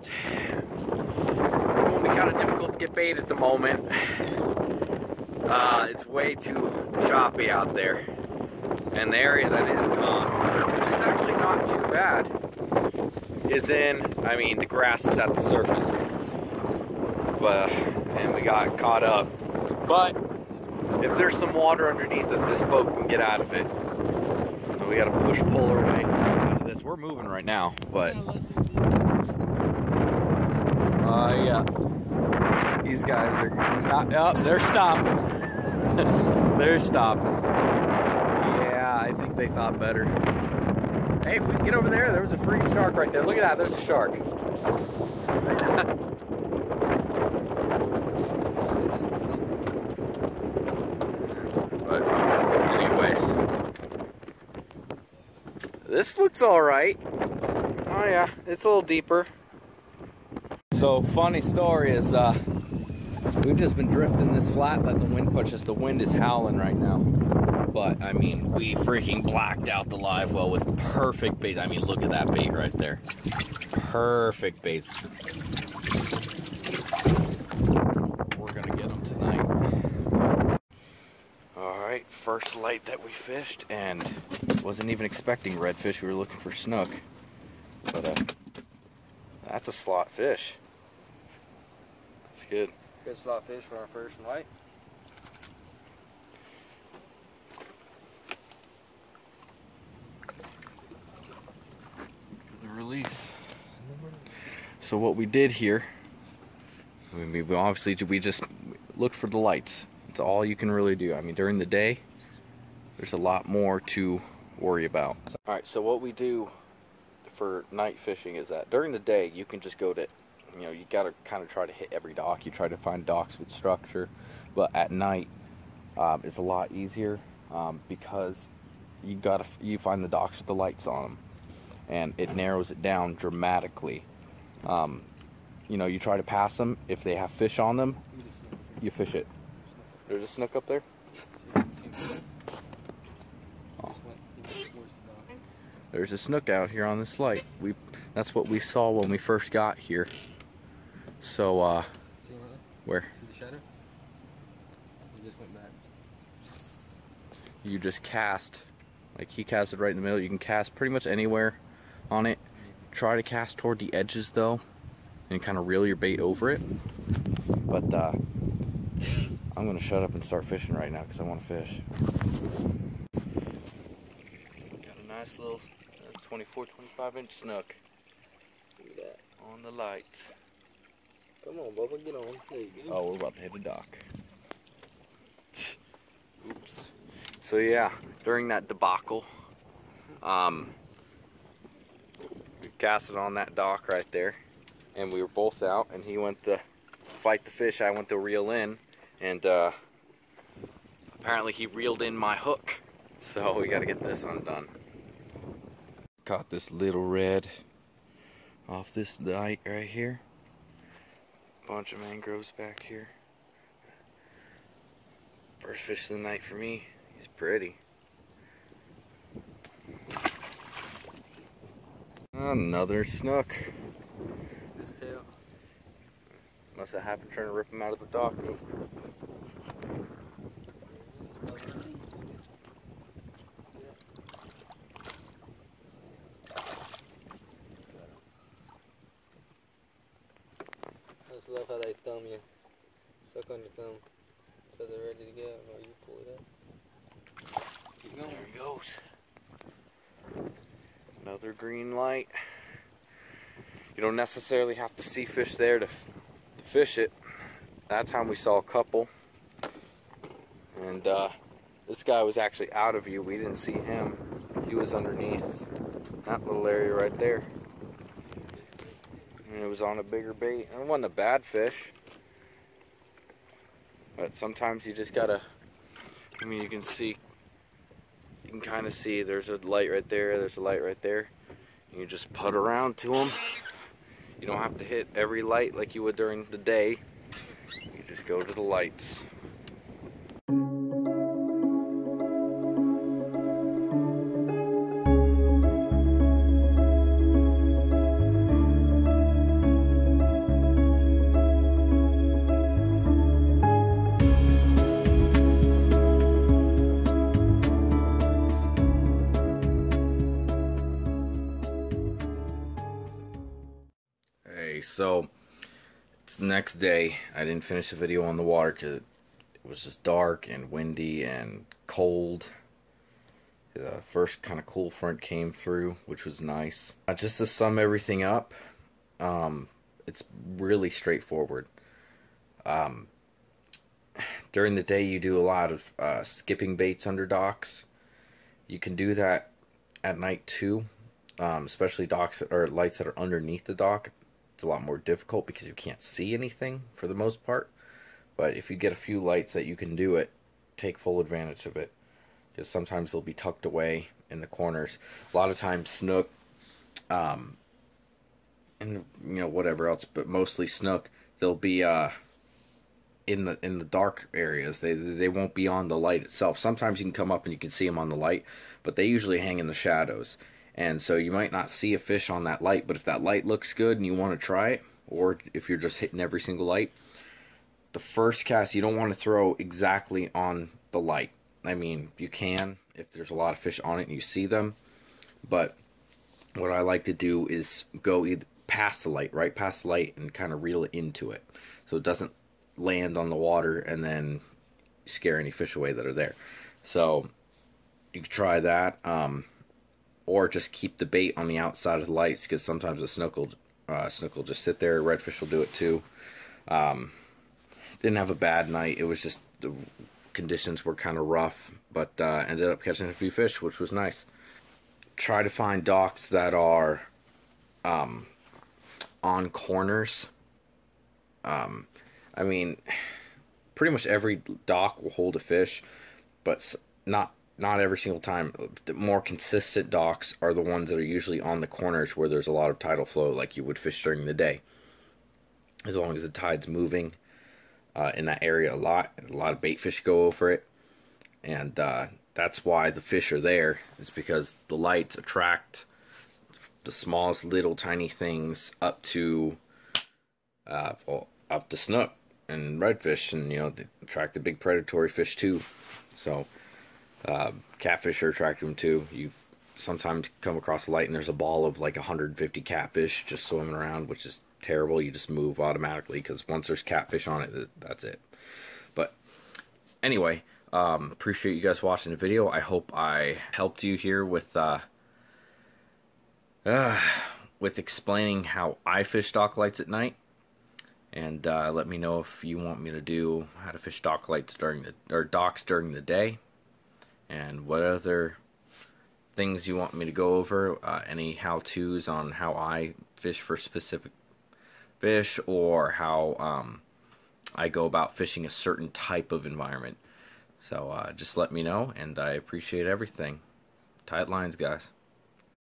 going to be kind of difficult to get bait at the moment. It's way too choppy out there. And the area that is caught, which is actually not too bad, is I mean, the grass is at the surface. But, and we got caught up. But, if there's some water underneath us, this boat can get out of it. So we got to push pull our way out of this. We're moving right now, but yeah, these guys are not. Oh, they're stopping. They're stopping. Yeah, I think they thought better. Hey, if we can get over there, there was a freaking shark right there. Look at that. There's a shark. This looks all right. Oh yeah, it's a little deeper. So funny story is we've just been drifting this flat, letting the wind push us. The wind is howling right now. But I mean, we freaking blacked out the live well with perfect bait. I mean, look at that bait right there. Perfect baits. We're gonna get them tonight. Alright, first light that we fished, and wasn't even expecting redfish. We were looking for snook. But that's a slot fish. It's good. Good slot fish for our first night. The release. So what we did here, we just look for the lights. It's all you can really do. I mean, during the day, there's a lot more to worry about. All right, so what we do for night fishing is that during the day, you can just go to, you know, you gotta kind of try to hit every dock. You try to find docks with structure, but at night, it's a lot easier because you find the docks with the lights on them, and it narrows it down dramatically. You know, you try to pass them. If they have fish on them, you fish it. There's a snook up there. Oh. There's a snook out here on this light. That's what we saw when we first got here. So where? See the shadow? He just went back. You just cast, like he casted right in the middle. You can cast pretty much anywhere on it. Try to cast toward the edges though, and kind of reel your bait over it. But I'm gonna shut up and start fishing right now because I want to fish. Got a nice little 24, 25 inch snook. Look at that. On the light. Come on, Bubba, get on. There you go. Oh, we're about to hit the dock. Oops. So yeah, during that debacle, we casted on that dock right there, and we were both out, and he went to fight the fish, I went to reel in, and apparently he reeled in my hook, so we got to get this undone. Caught this little red off this light right here. Bunch of mangroves back here. First fish of the night for me. He's pretty. Another snook. His tail. Must have happened trying to rip him out of the dock. I just love how they thumb you. Suck on your thumb so they're ready to go while you pull it up. Keep going. There he goes. Another green light. You don't necessarily have to see fish there to fish it. That time we saw a couple. And this guy was actually out of view. We didn't see him. He was underneath that little area right there. And it was on a bigger bait. It wasn't a bad fish. But sometimes you just gotta, I mean, you can kind of see there's a light right there, there's a light right there. You just putt around to them. You don't have to hit every light like you would during the day. You just go to the lights. Okay, so it's the next day. I didn't finish the video on the water because it was just dark and windy and cold. The first kind of cool front came through, which was nice. Just to sum everything up, it's really straightforward. During the day, you do a lot of skipping baits under docks. You can do that at night too, especially docks or lights that are underneath the dock. It's a lot more difficult because you can't see anything for the most part. But if you get a few lights that you can do it, take full advantage of it. Because sometimes they'll be tucked away in the corners. A lot of times snook, and whatever else, but mostly snook, they'll be in the dark areas. They won't be on the light itself. Sometimes you can come up and you can see them on the light, but they usually hang in the shadows. And so you might not see a fish on that light, but if that light looks good and you want to try it, or if you're just hitting every single light, the first cast you don't want to throw exactly on the light. I mean, you can if there's a lot of fish on it and you see them, but what I like to do is go either past the light, right past the light, and kind of reel it into it so it doesn't land on the water and then scare any fish away that are there. So you can try that, or just keep the bait on the outside of the lights, because sometimes the snook will just sit there. Redfish will do it too. Didn't have a bad night. It was just the conditions were kind of rough, but ended up catching a few fish, which was nice. Try to find docks that are on corners. I mean, pretty much every dock will hold a fish, but not every single time. The more consistent docks are the ones that are usually on the corners where there's a lot of tidal flow, like you would fish during the day. As long as the tide's moving in that area a lot of bait fish go over it, and that's why the fish are there. Is because the lights attract the smallest little tiny things up to up to snook and redfish, and they attract the big predatory fish too. So catfish are attracting them too. You sometimes come across a light and there's a ball of like 150 catfish just swimming around, which is terrible. You just move automatically, because once there's catfish on it, that's it. But anyway, appreciate you guys watching the video. I hope I helped you here with explaining how I fish dock lights at night. And let me know if you want me to do how to fish dock lights docks during the day, and what other things you want me to go over. Any how-tos on how I fish for specific fish, or how I go about fishing a certain type of environment. So just let me know, and I appreciate everything. Tight lines, guys.